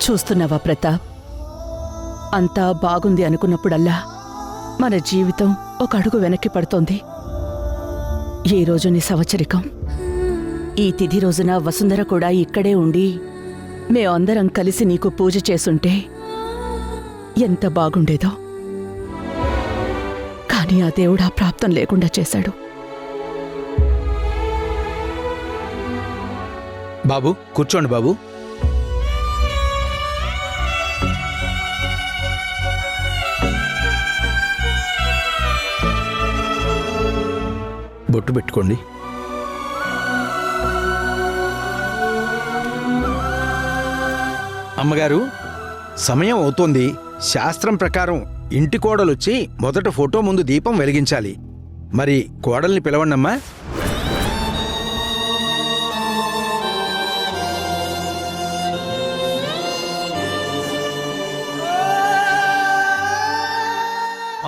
చూస్తున్నావా ప్రతాప్, అంతా బాగుంది అనుకున్నప్పుడల్లా మన జీవితం ఒక అడుగు వెనక్కి పడుతోంది. ఏ రోజు నీ సంవత్సరికం, ఈ తిథి రోజున వసుంధర కూడా ఇక్కడే ఉండి మేమందరం కలిసి నీకు పూజ చేసుంటే ఎంత బాగుండేదో. కానీ ఆ దేవుడు ఆ ప్రాప్తం లేకుండా చేశాడు. బాబు కూర్చోండి బాబు. బొట్టు పెట్టుకోండి. అమ్మగారు, సమయం అవుతోంది. శాస్త్రం ప్రకారం ఇంటి కోడలొచ్చి మొదట ఫోటో ముందు దీపం వెలిగించాలి. మరి కోడల్ని పిలవండమ్మా.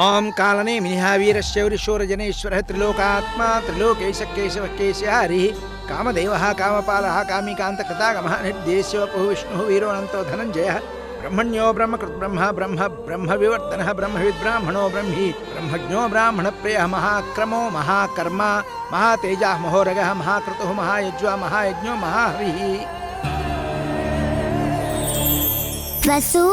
ఓం కాలనే మినిహావీరశౌరిశూరజనేశ్వర త్రిలోకాత్మా త్రిలోకేశ కేశవ కేశహరి కామదేవ కామపాల కామికాంతకృతాగమ నిర్దేశ్య విష్ణు వీరోనంతో ధనంజయ బ్రహ్మణ్యో బ్రహ్మకృత్ బ్రహ్మ బ్రహ్మ బ్రహ్మ వివర్తన బ్రహ్మవిద్బ్రాహ్మణో బ్రహ్మీ బ్రహ్మజ్ఞో బ్రాహ్మణ ప్రియ మహాక్రమో మహాకర్మ మహాతేజ మహోరగ మహాకృతు మహాయజ్వ మహాయజ్ఞో మహాహరి. వసు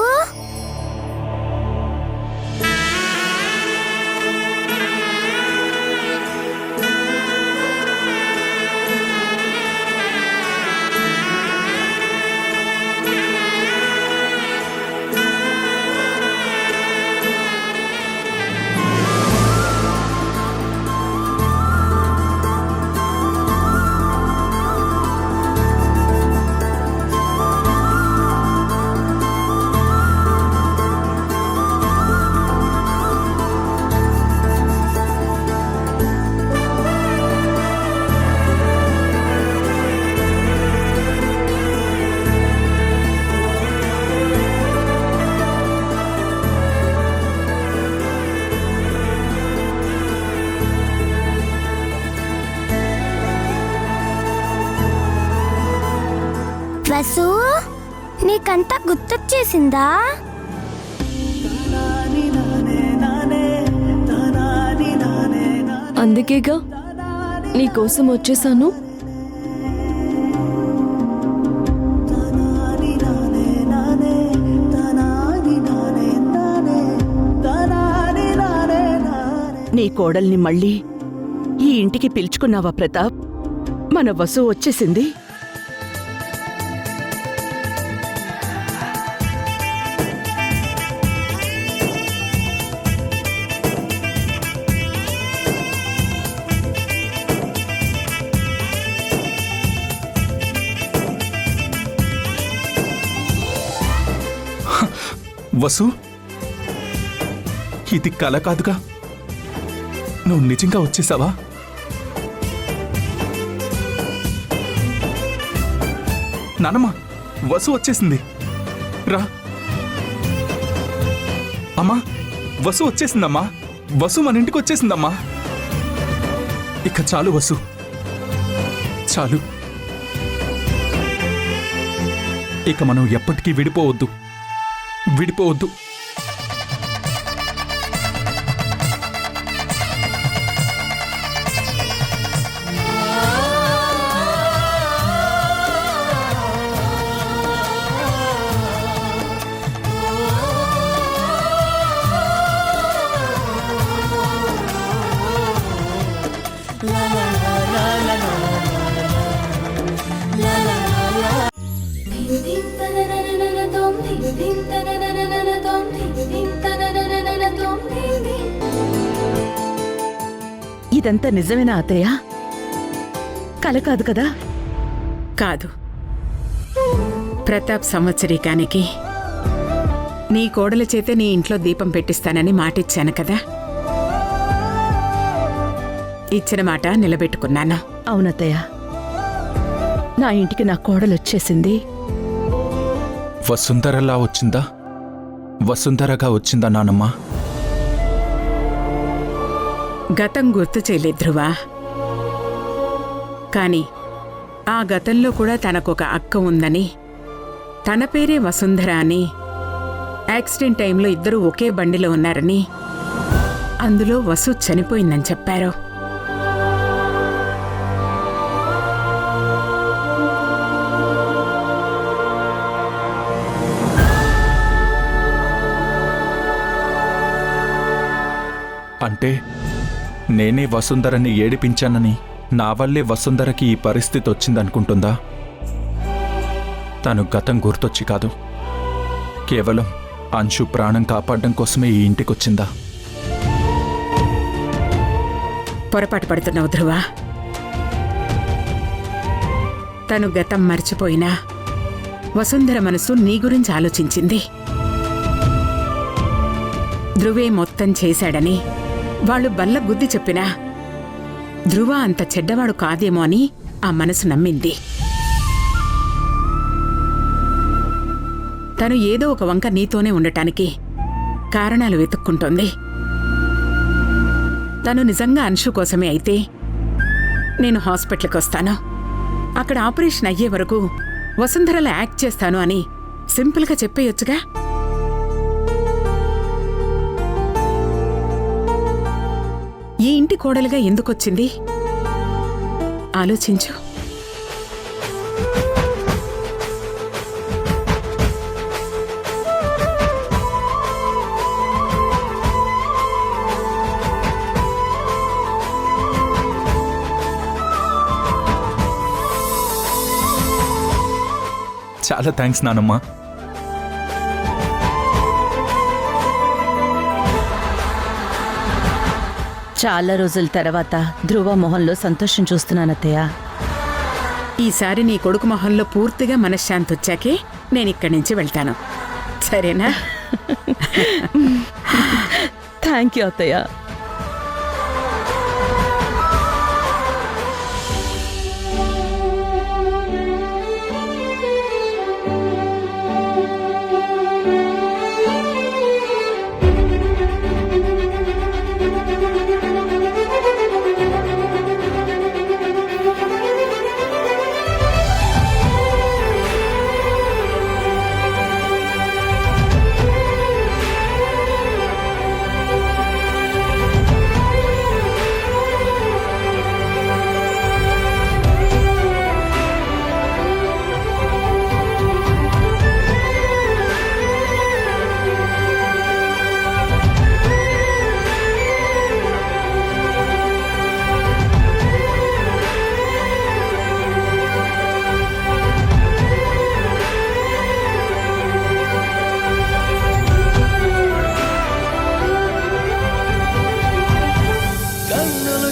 వసు నీకంతా గుర్తొచ్చేసిందా? అందుకేగా నీకోసం వచ్చేసాను. నీ కోడల్ని మళ్ళీ ఈ ఇంటికి పిలుచుకున్నావా ప్రతాప్? మన వసు వచ్చేసింది. వసు, ఇది కల కాదుగా, నువ్వు నిజంగా వచ్చేసావా? నానమ్మ, వసు వచ్చేసింది, రా. అమ్మా, వసు వచ్చేసిందమ్మా. వసు మన ఇంటికి వచ్చేసిందమ్మా. ఇక చాలు వసు, చాలు. ఇక మనం ఎప్పటికీ విడిపోవద్దు. ఇదంతా నిజమేనా అత్తయ్య? కల కాదు కదా? కాదు. ప్రతాప్ సంవత్సరీకానికి నీ కోడల చేతే నీ ఇంట్లో దీపం పెట్టిస్తానని మాటిచ్చాను కదా. ఇచ్చిన మాట నిలబెట్టుకున్నాను. అవునత్తయ్య, నా ఇంటికి నా కోడలొచ్చేసింది. వసుంధరలా వచ్చిందా? వసుంధరగా వచ్చిందా నానమ్మ? గతం గుర్తు చేయలేదు ధ్రువ. కాని ఆ గతంలో కూడా తనకొక అక్క ఉందని తన పేరే వసుంధర అని, యాక్సిడెంట్ టైంలో ఇద్దరూ ఒకే బండిలో ఉన్నారని, అందులో వసు చనిపోయిందని చెప్పారు. అంటే నేనే వసుంధరని ఏడిపించానని, నా వల్లే వసుంధరకి ఈ పరిస్థితి వచ్చిందనుకుంటుందా? తను గతం గుర్తొచ్చి కాదు, కేవలం అంశు ప్రాణం కాపాడడం కోసమే ఈ ఇంటికొచ్చిందా? పొరపాటు పడుతున్నావు ధ్రువ. తను గతం మర్చిపోయినా వసుంధర మనసు నీ గురించి ఆలోచించింది. ధ్రువే మొత్తం చేశాడని వాళ్ళు బల్ల గుద్ది చెప్పినా ధ్రువ అంత చెడ్డవాడు కాదేమో అని ఆ మనసు నమ్మింది. తను ఏదో ఒక వంక నీతోనే ఉండటానికి కారణాలు వెతుక్కుంటోంది. తను నిజంగా అంశు కోసమే అయితే నేను హాస్పిటల్కి వస్తాను, అక్కడ ఆపరేషన్ అయ్యే వరకు వసుంధరలో యాక్ట్ చేస్తాను అని సింపుల్గా చెప్పేయొచ్చుగా. ఈ ఇంటి కోడలుగా ఎందుకొచ్చింది ఆలోచించు. చాలా థ్యాంక్స్ నానమ్మ. చాలా రోజుల తర్వాత ధ్రువ మొహంలో సంతోషం చూస్తున్నానత్తయ్య. ఈసారి నీ కొడుకు మొహంలో పూర్తిగా మనశ్శాంతి వచ్చాకే నేనిక్కడి నుంచి వెళ్తాను, సరేనా? థ్యాంక్ యూ అత్తయ్య.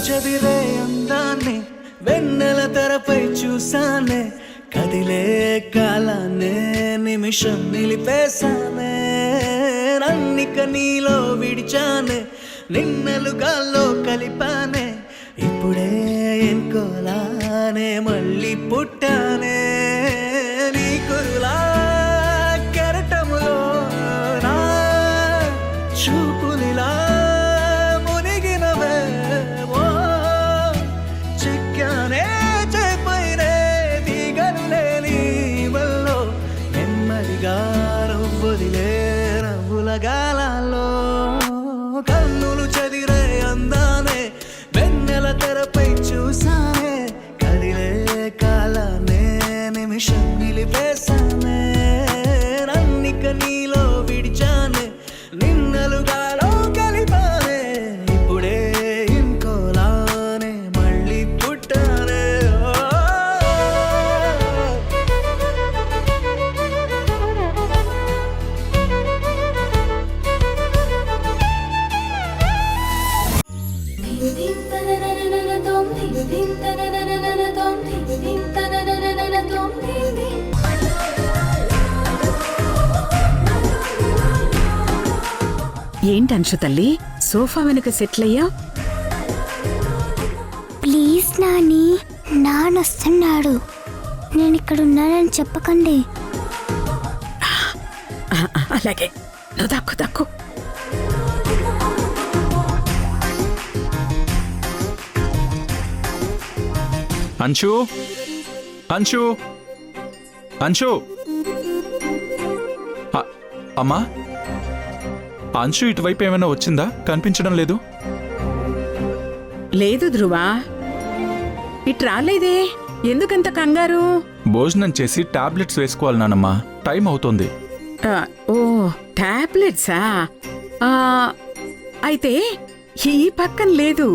చదిరే అందాన్ని వెన్నెల తెరపై చూసానే, కదిలే కాలాన్నే నిమిషం నిలిపేశానే, నన్నిక నీలో విడిచానే, నిన్నలుగాల్లో కలిపానే, ఇప్పుడే ఎన్కోలానే మళ్ళీ పుట్టానే, నీ కురులా కెరటములో నా చూపులిలా గాలాల్లో కన్నులు చదిరే అందానే వెన్నెల తెరపై చూసానే, కదిలే కాలానే నిమిషం నిలిపేశానే, నన్నిక నీలో విడిచానే, నిన్నలుగాలో కలిపానే, ఇప్పుడే ఇంకోలానే మళ్ళీ పుట్టానే. ఏంటి అంశు తల్లి, సోఫా వెనుక సెటిల్ అయ్యా? ప్లీజ్ నాని, నానొస్తున్నాడు, నేను ఇక్కడ ఉన్నానని చెప్పకండి. అలాగే, నువ్వు దక్కు దక్కు. అంశు, అంశు, అంశు, అమ్మా, అంశు ఇటువైపు ఏమైనా వచ్చిందా? కనిపించడం లేదు. లేదు ధ్రువా, ఇటు రాలేదే. ఎందుకంత కంగారు? భోజనం చేసి టాబ్లెట్స్ వేసుకోవాలి నానమ్మా, టైం అవుతోంది. ఓ టాబ్లెట్సా? అయితే ఈ పక్కన లేదు.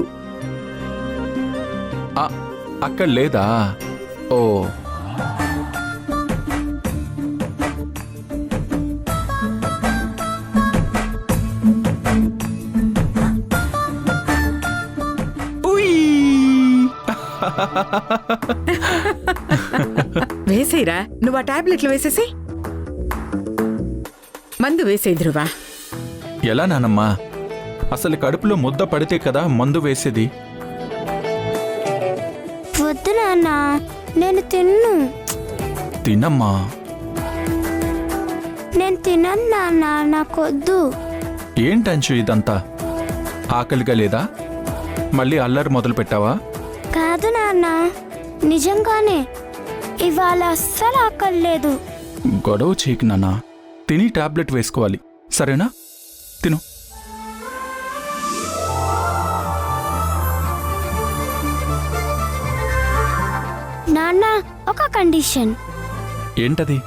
అక్కడ లేదా? ఓ, వేసేయరా, నువ్వు ఆ టాబ్లెట్లు వేసేసి మందు వేసేయి ధ్రువా. ఎలా నానమ్మా? అసలు కడుపులో ముద్ద పడితే కదా మందు వేసేది. వద్దు నాన్న, నేను తిన్ను. తినమ్మా. నేను తినను నాన్న, నాకొద్దు. ఏంటంచు ఇదంతా? ఆకలిగా లేదా? మళ్ళీ అల్లరి మొదలు పెట్టావా? కాదు నాన్న, నిజంగానే ఇవాళ అస్సలు ఆకలేదు. గొడవ చేయకు నాన్నా, తిని టాబ్లెట్ వేసుకోవాలి, సరేనా? తిను. నాన్న, ఒక కండిషన్. ఏంటది?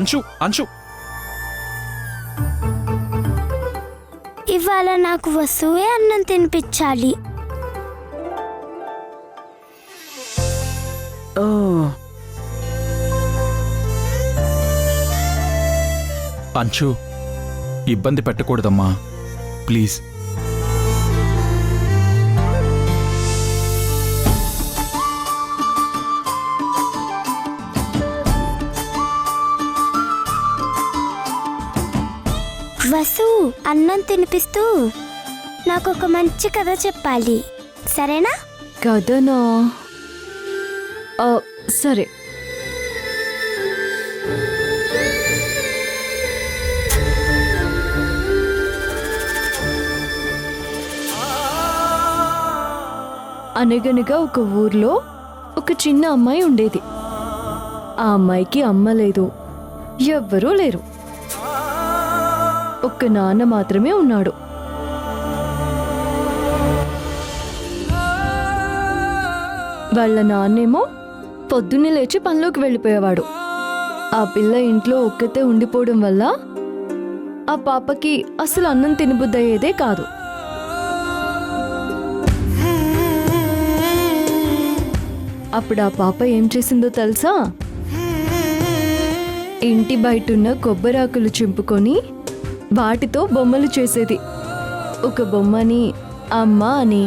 అంశు, అంశు, ఇవాళ నాకు వసువే అన్నం తినిపించాలి. ఓ అంశు, ఇబ్బంది పెట్టకూడదమ్మా, ప్లీజ్. వసు, అన్నం తినిపిస్తూ నాకు ఒక మంచి కథ చెప్పాలి, సరేనా? కథనా? సరే. అనగనగా ఒక ఊర్లో ఒక చిన్న అమ్మాయి ఉండేది. ఆ అమ్మాయికి అమ్మ లేదు, ఎవ్వరూ లేరు. ఒక్క నాన్న మాత్రమే ఉన్నాడు. వాళ్ళ నాన్నేమో పొద్దున్నే లేచి పనిలోకి వెళ్ళిపోయేవాడు. ఆ పిల్ల ఇంట్లో ఒక్కతే ఉండిపోవడం వల్ల ఆ పాపకి అసలు అన్నం తినబుద్దయ్యేదే కాదు. అప్పుడు ఆ పాప ఏం చేసిందో తెలుసా? ఇంటి బయటున్న కొబ్బరాకులు చింపుకొని వాటితో బొమ్మలు చేసేది. ఒక బొమ్మని అమ్మ అని,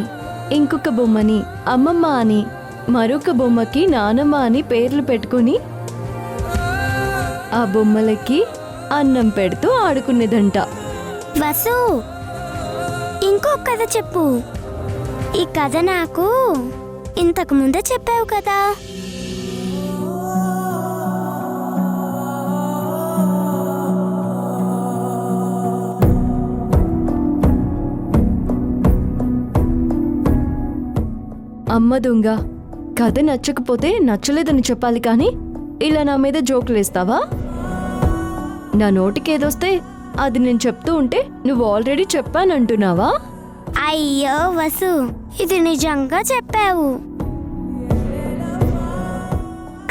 ఇంకొక బొమ్మని అమ్మమ్మ అని, మరొక బొమ్మకి నానమ్మ అని పేర్లు పెట్టుకుని ఆ బొమ్మలకి అన్నం పెడుతూ ఆడుకునేదంట. వసు, ఇంకో కథ చెప్పు. ఈ కథ నాకు ఇంతకు ముందే చెప్పావు కదా. అమ్మ దొంగ, కథ నచ్చకపోతే నచ్చలేదని చెప్పాలి కానీ ఇలా నా మీద జోకులేస్తావా? నా నోటికేదొస్తే అది నేను చెప్తూ ఉంటే నువ్వు ఆల్రెడీ చెప్పానంటున్నావా? అయ్యో వసు, ఇది నిజంగా చెప్పావు.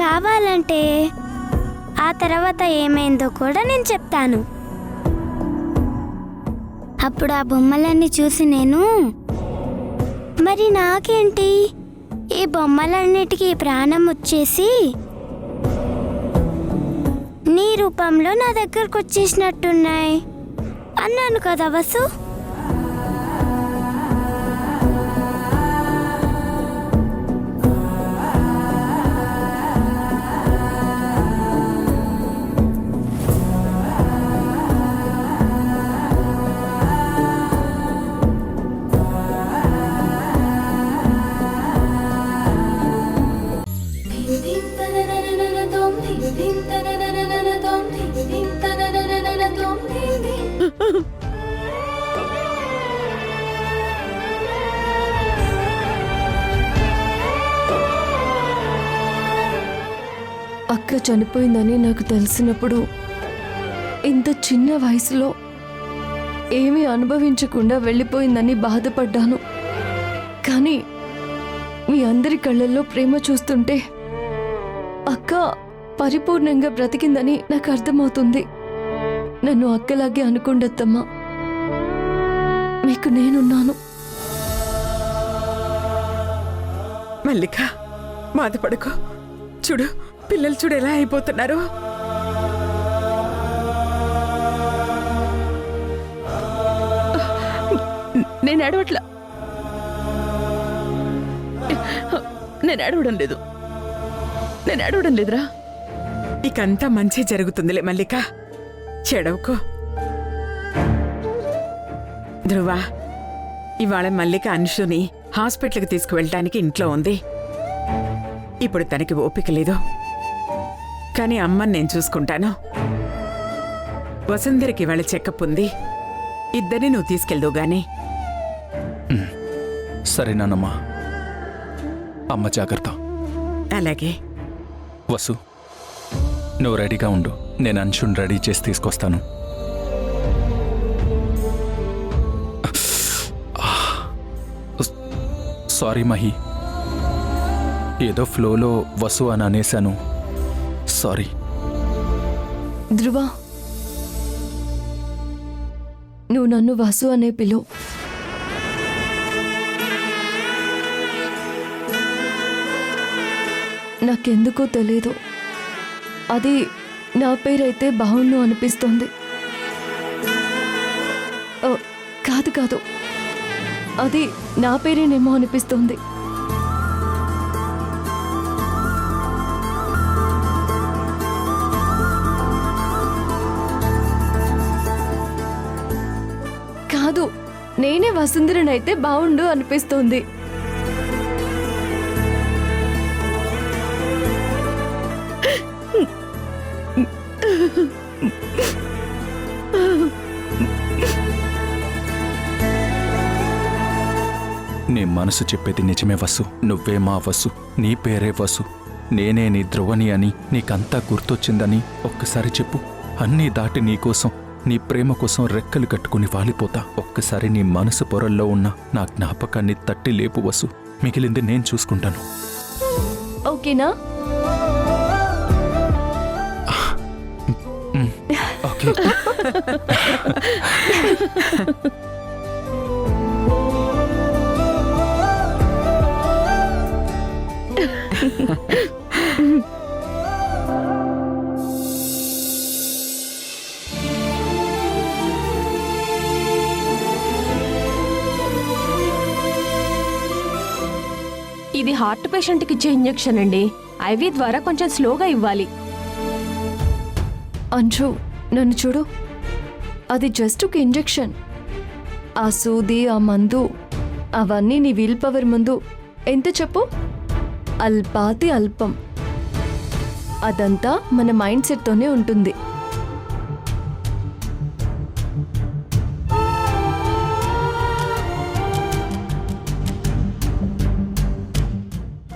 కావాలంటే ఆ తర్వాత ఏమైందో కూడా నేను చెప్తాను. అప్పుడు ఆ బొమ్మలన్నీ చూసి నేను, మరి నాకేంటి, ఈ బొమ్మలన్నిటికీ ప్రాణం వచ్చేసి నీ రూపంలో నా దగ్గరకు వచ్చేసినట్టున్నాయి అన్నాను కదా వసు. అక్క చనిపోయిందని నాకు తెలిసినప్పుడు ఇంత చిన్న వయసులో ఏమీ అనుభవించకుండా వెళ్ళిపోయిందని బాధపడ్డాను. కానీ మీ అందరి కళ్ళల్లో ప్రేమ చూస్తుంటే అక్క పరిపూర్ణంగా బ్రతికిందని నాకు అర్థమవుతుంది. నన్ను అక్కలాగే అనుకుండత్తమ్మా, మీకు నేనున్నాను. మల్లిక బాధపడుకో. చూడు పిల్లలు చూడు ఎలా అయిపోతున్నారు. నేను ఏడవట్లా, నేను ఏడవడం లేదు, నేను ఏడవడం లేదురా. ఇకంతా మంచి జరుగుతుందిలే మల్లిక, చెడవుకో. ధ్రువ, ఇవాళ మల్లిక అంశుని హాస్పిటల్కి తీసుకువెళ్ళటానికి ఇంట్లో ఉంది. ఇప్పుడు తనకి ఓపిక లేదు, కానీ అమ్మని నేను చూసుకుంటాను. వసుంధరకి ఇవాళ చెకప్ ఉంది, ఇద్దరిని నువ్వు తీసుకెళ్దువు గాని. సరే నాన్నమ్మా, అమ్మ జాగ్రత్త. అలాగే. వసు, నువ్వు రెడీగా ఉండు, నేను అంశుని రెడీ చేసి తీసుకొస్తాను. సారీ మహి, ఏదో ఫ్లోలో వసు అని అనేశాను, సారీ. ధ్రువ, నువ్వు నన్ను వసు అనే పిలువు. నాకెందుకో తెలీదు, అది నా పేరైతే బాగుండు అనిపిస్తోంది. కాదు కాదు, అది నా పేరేనేమో అనిపిస్తోంది. కాదు, నేనే వసుంధరనైతే బాగుండు అనిపిస్తోంది. నీ మనసు చెప్పేది నిజమే వసు, నువ్వే మా వసు, నీ పేరే వసు, నేనే నీ ధ్రువని అని నీకంతా గుర్తొచ్చిందని ఒక్కసారి చెప్పు. అన్నీ దాటి నీకోసం, నీ ప్రేమ కోసం రెక్కలు కట్టుకుని వాలిపోతా. ఒక్కసారి నీ మనసు పొరల్లో ఉన్న నా జ్ఞాపకాన్ని తట్టి లేపు వసు, మిగిలింది నేను చూసుకుంటాను. ఓకేనా? ఓకే. ఇది హార్ట్ పేషెంట్కి ఇచ్చే ఇంజెక్షన్ అండి. ఐవీ ద్వారా కొంచెం స్లోగా ఇవ్వాలి. అంశు, నన్ను చూడు, అది జస్ట్ ఒక ఇంజెక్షన్. ఆ సూది, ఆ మందు, అవన్నీ నీ విల్ పవర్ ముందు ఎంత చెప్పు? అల్పాతి అల్పం. అదంతా మన మైండ్ సెట్తోనే ఉంటుంది.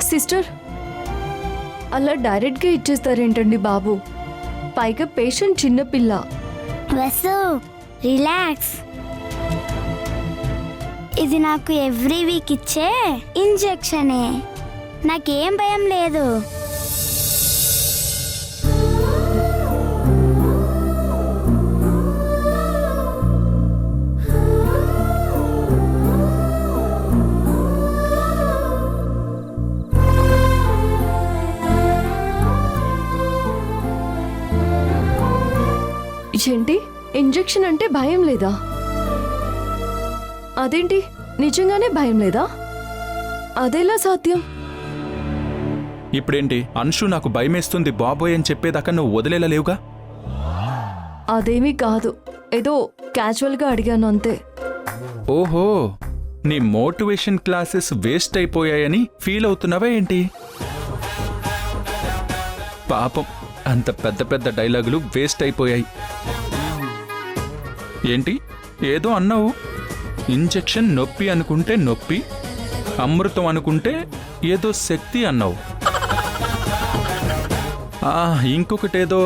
సిస్టర్, అలా డైరెక్ట్గా ఇచ్చేస్తారేంటండి బాబు? పైగా పేషెంట్ చిన్నపిల్ల. వసు, రిలాక్స్. ఇది నాకు ఎవ్రీ వీక్ ఇచ్చే ఇంజెక్షనే, నాకేం భయం లేదు. ఏంటి, ఇంజెక్షన్ అంటే భయం లేదా? అదేంటి, నిజంగానే భయం లేదా? అదెలా సాధ్యం? ఇప్పుడేంటి, అంశు నాకు భయమేస్తుంది బాబోయ్ అని చెప్పేదాకా నువ్వు వదిలేలా లేవుగా? అదేమీ కాదు, ఏదో క్యాజువల్గా అడిగాను అంతే. ఓహో, నీ మోటివేషన్ క్లాసెస్ వేస్ట్ అయిపోయాయని ఫీల్ అవుతున్నావా ఏంటి? పాపం, అంత పెద్ద పెద్ద డైలాగులు వేస్ట్ అయిపోయాయి. ఏంటి ఏదో అన్నావు? ఇంజెక్షన్ నొప్పి అనుకుంటే నొప్పి, అమృతం అనుకుంటే ఏదో శక్తి అన్నావు. ఇంకొకటేదో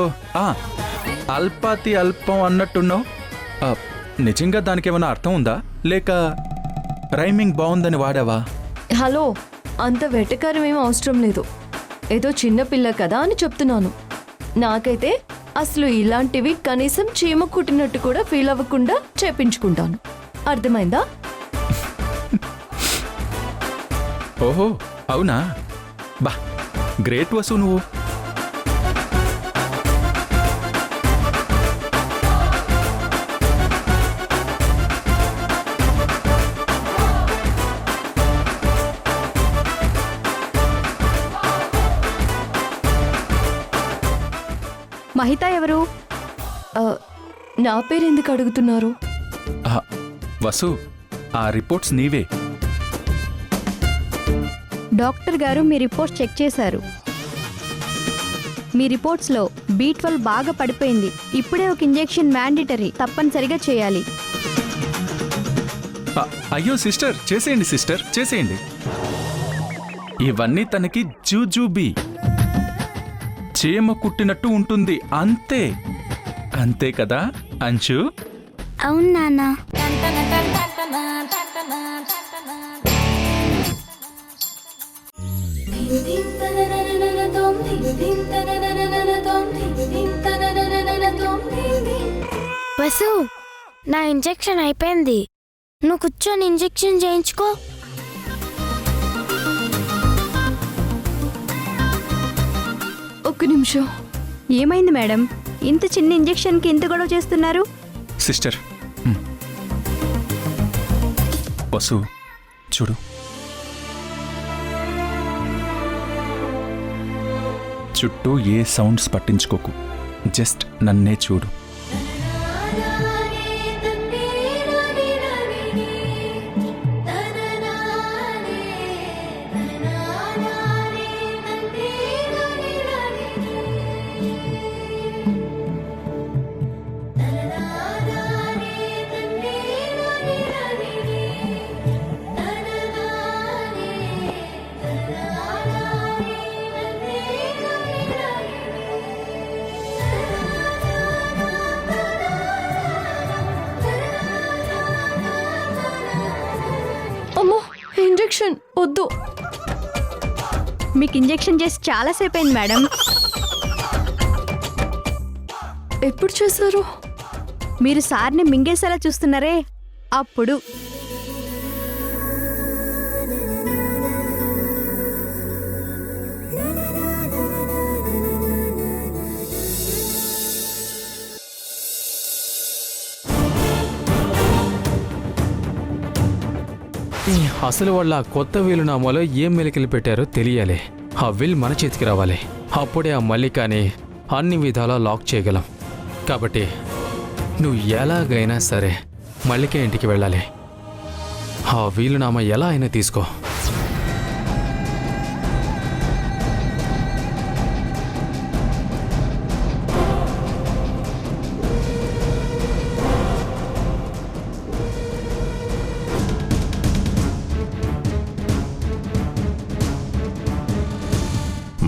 అల్పాతి అల్పం అన్నట్టున్నావు. నిజంగా దానికి ఏమైనా అర్థం ఉందా, లేక రైమింగ్ బాగుందని వాడావా? హలో, అంత వెటకారం ఏం అవసరం లేదు. ఏదో చిన్న పిల్ల కదా అని చెప్తున్నాను. నాకైతే అసలు ఇలాంటివి కనీసం చీమ కుట్టినట్టు కూడా ఫీల్ అవ్వకుండా చేపించుకుంటాను. అర్థమైందా? ఓహో, అవునా? బా, గ్రేట్ వసు నువ్వు. మహిత ఎవరు? నా పేరు ఎందుకు అడుగుతున్నారు? వసు, ఆ రిపోర్ట్స్ నీవే. డాక్టర్ గారు మీ రిపోర్ట్స్ చెక్ చేశారు. మీ రిపోర్ట్స్లో B12 బాగా పడిపోయింది. ఇప్పుడే ఒక ఇంజెక్షన్ మ్యాండేటరీ, తప్పనిసరిగా చేయాలి. అయ్యో సిస్టర్, చేసేయండి సిస్టర్, చేసేయండి. ఇవన్నీ తనకి జూజూబీ, చీమ కుట్టినట్టు ఉంటుంది, అంతే. అంతే కదా అంచు? అవును నాన్న. వసు, నా ఇంజెక్షన్ అయిపోయింది. నువ్వు కూర్చొని ఇంజెక్షన్ చేయించుకో. ఒక్క నిమిషం. ఏమైంది మేడం? ఇంత చిన్న ఇంజెక్షన్కి ఇంత గొడవ చేస్తున్నారు? సిస్టర్, వసు చూడు. చుట్టూ ఏ సౌండ్స్ పట్టించుకోకు, జస్ట్ నన్నే చూడు. అమ్మో, ఇంజెక్షన్ వద్దు. మీకు ఇంజెక్షన్ చేసి చాలాసేపు అయింది మేడం. ఎప్పుడు చేశారు? మీరు సార్ని మింగేసేలా చూస్తున్నారే అప్పుడు. అసలు వాళ్ళ కొత్త వీలునామాలో ఏం మెలికలు పెట్టారో తెలియాలి. ఆ విల్ మన చేతికి రావాలి. అప్పుడే ఆ మల్లికాని అన్ని విధాలా లాక్ చేయగలం. కాబట్టి నువ్వు ఎలాగైనా సరే మల్లిక ఇంటికి వెళ్ళాలి. ఆ వీలునామా ఎలా అయినా తీసుకో.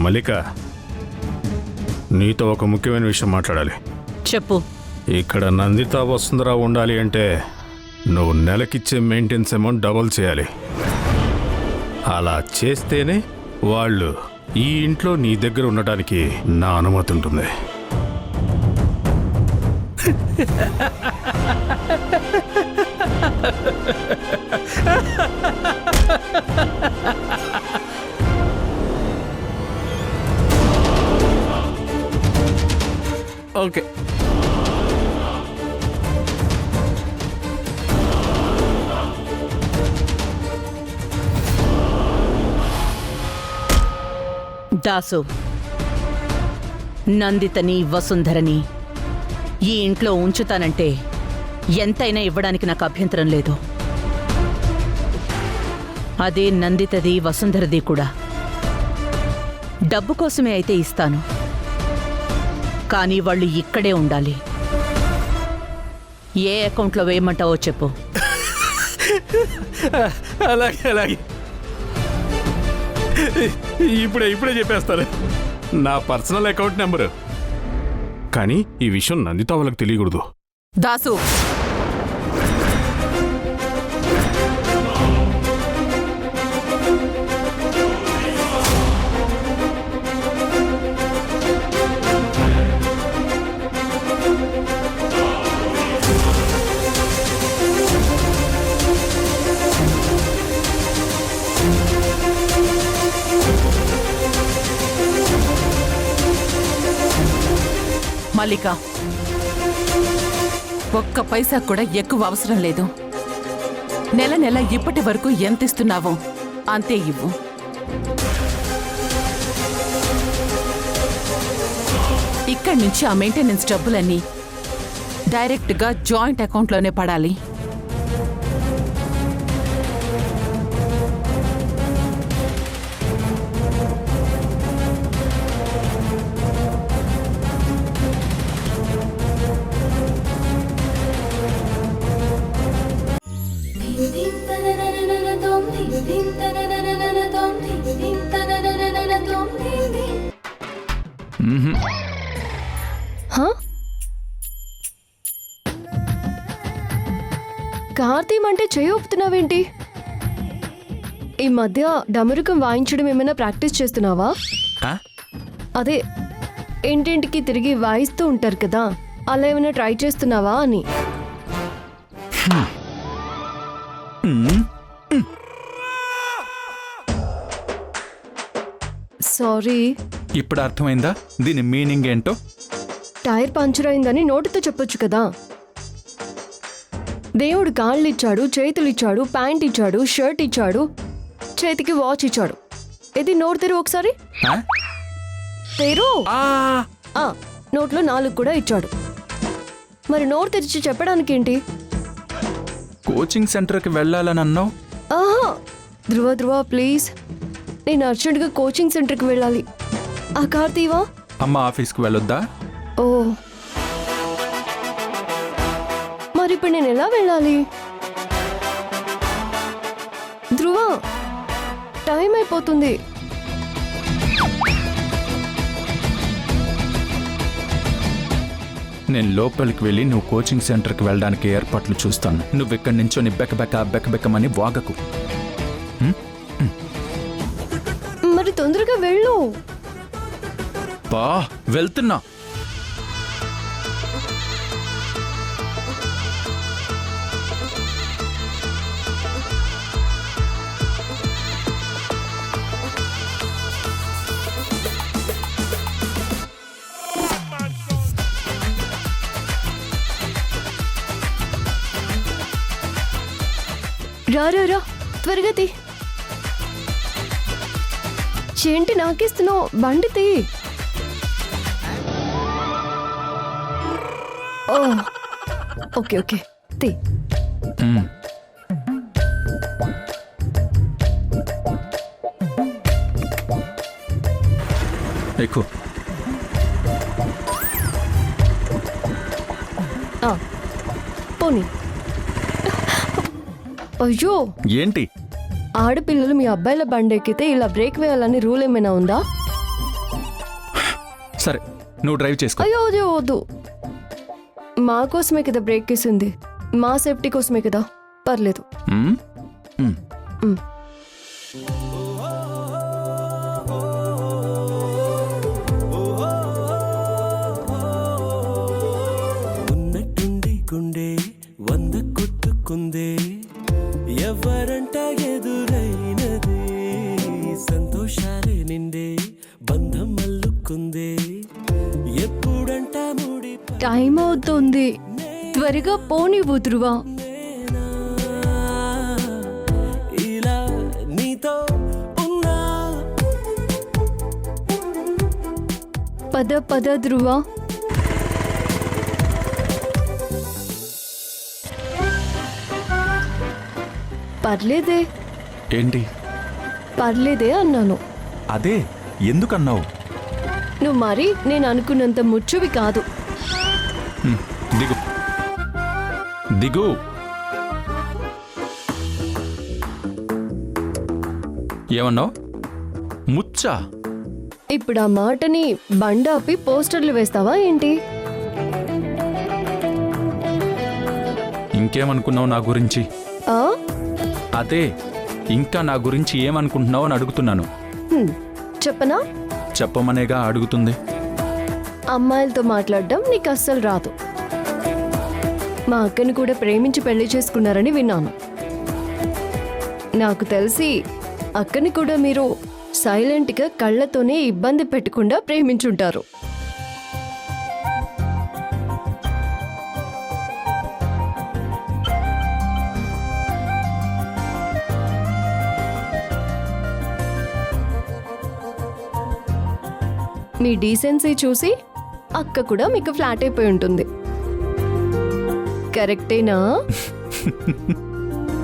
మల్లిక, నీతో ఒక ముఖ్యమైన విషయం మాట్లాడాలి. చెప్పు. ఇక్కడ నందిత వసుంధర ఉండాలి అంటే నువ్వు నెలకిచ్చే మెయింటెనెన్స్ అమౌంట్ డబుల్ చేయాలి. అలా చేస్తేనే వాళ్ళు ఈ ఇంట్లో నీ దగ్గర ఉండటానికి నా అనుమతి ఉంటుంది. ఓకే. దాసు, నందితని వసుంధరని ఈ ఇంట్లో ఉంచుతానంటే ఎంతైనా ఇవ్వడానికి నాకు అభ్యంతరం లేదు. అదే నందితది వసుంధరది కూడా. డబ్బు కోసమే అయితే ఇస్తాను, కానీ వాళ్ళు ఇక్కడే ఉండాలి. ఏ అకౌంట్లో వేయమంటావో చెప్పు. అలాగే అలాగే, ఇప్పుడే చెప్పేస్తారు. నా పర్సనల్ అకౌంట్ నెంబరు. కానీ ఈ విషయం నందిత వాళ్ళకి తెలియకూడదు. దాసు, మల్లిక, ఒక్క పైసా కూడా ఎక్కువ అవసరం లేదు. నెల నెల ఇప్పటి వరకు ఎంత ఇస్తున్నావో అంతే ఇవ్వు. ఇక్కడి నుంచి ఆ మెయింటెనెన్స్ డబ్బులన్నీ డైరెక్ట్గా జాయింట్ అకౌంట్లోనే పడాలి. కార్తీం అంటే చేయి ఊపుతున్నావేంటి? ఈ మధ్య డమరుకం వాయించడం ఏమైనా ప్రాక్టీస్ చేస్తున్నావా? అదే ఇంటింటికి తిరిగి వాయిస్తూ ఉంటారు కదా, అలా ఏమైనా ట్రై చేస్తున్నావా అని. సారీ. ఇప్పుడు అర్థమైందా దీని మీనింగ్ ఏంటో? టైర్ పంచర్ అయిందని నోటితో చెప్పొచ్చు కదా. దేవుడు కాళ్ళు ఇచ్చాడు, చేతులు ఇచ్చాడు, ప్యాంట్ ఇచ్చాడు, షర్ట్ ఇచ్చాడు, చేతికి వాచ్ ఇచ్చాడు. ఇది నోరు తెరు ఒకసారి. తెరు. నోట్లో 4 కూడా ఇచ్చాడు. మరి నోరు తెరిచి చెప్పడానికి ఏంటి? కోచింగ్ సెంటర్కి వెళ్ళాలని అన్నావు. ఆహా, ధ్రువ ప్లీజ్, నేను అర్జెంట్గా కోచింగ్ సెంటర్కి వెళ్ళాలి. ఆ కార్తీవా? అమ్మ ఆఫీస్కి వెళ్ళొద్దా? ఓ, మరి ఇప్పుడు నేను ఎలా వెళ్ళాలి? ధ్రువ, టైం అయిపోతుంది. నేను లోపలికి వెళ్ళి నువ్వు కోచింగ్ సెంటర్కి వెళ్ళడానికి ఏర్పాట్లు చూస్తాను. నువ్వు ఇక్కడి నుంచో బెక్కబెక్కమని వాగకు. మరి తొందరగా వెళ్ళు. బా, వెళ్తున్నా. రా త్వరగా తీ. ఏంటి నాకిస్తున్నావు? బండి తీ. ఓ, ఓకే తీ. ఎక్కువ. పోనీ. అయ్యో, ఏంటి? ఆడపిల్లలు మీ అబ్బాయిల బండి ఎక్కితే ఇలా బ్రేక్ వేయాలని రూల్ ఏమైనా ఉందా? సరే, నువ్వు డ్రైవ్ చేసుకో. అయ్యో వద్దు, మా కోసమే కదా బ్రేక్ వేసింది, మా సేఫ్టీ కోసమే కదా, పర్లేదు. ఉన్నట్టుండి గుండె 100 కొట్టుకుందే, ఎవరంట ఎదురైనది, సంతోషాలే నిండే బంధం అల్లుకుందే, ఎప్పుడంట ముడి టైం అవుతుంది, త్వరగా పోనివ్వు ధ్రువ. ఇలా నీతో ఉన్నా. పద ధ్రువ. పర్లేదే. ఏంటి పర్లేదే అన్నాను. అదే ఎందుకన్నావు? నువ్వు మరి నేను అనుకున్నంత ముచ్చువి కాదు. దిగు దిగు. ఏమన్నావు? ముచ్చా? ఇప్పుడు ఆ మాటని బండాపి పోస్టర్లు వేస్తావా ఏంటి? ఇంకేమనుకున్నావు నా గురించి? ఆ? అదే, ఇంకా నా గురించి ఏమనుకుంటున్నావు అని అడుగుతున్నాను. చెప్పనా? చెప్పమనేగా అడుగుతుంది. అమ్మాయిలతో మాట్లాడడం నీకు అస్సలు రాదు. మా అక్కని కూడా ప్రేమించి పెళ్లి చేసుకున్నారని విన్నాను. నాకు తెలిసి అక్కని కూడా మీరు సైలెంట్గా కళ్ళతోనే ఇబ్బంది పెట్టకుండా ప్రేమించుంటారు. మీ డీసెన్సీ చూసి అక్క కూడా మీకు ఫ్లాట్ అయిపోయి ఉంటుంది. కరెక్టేనా?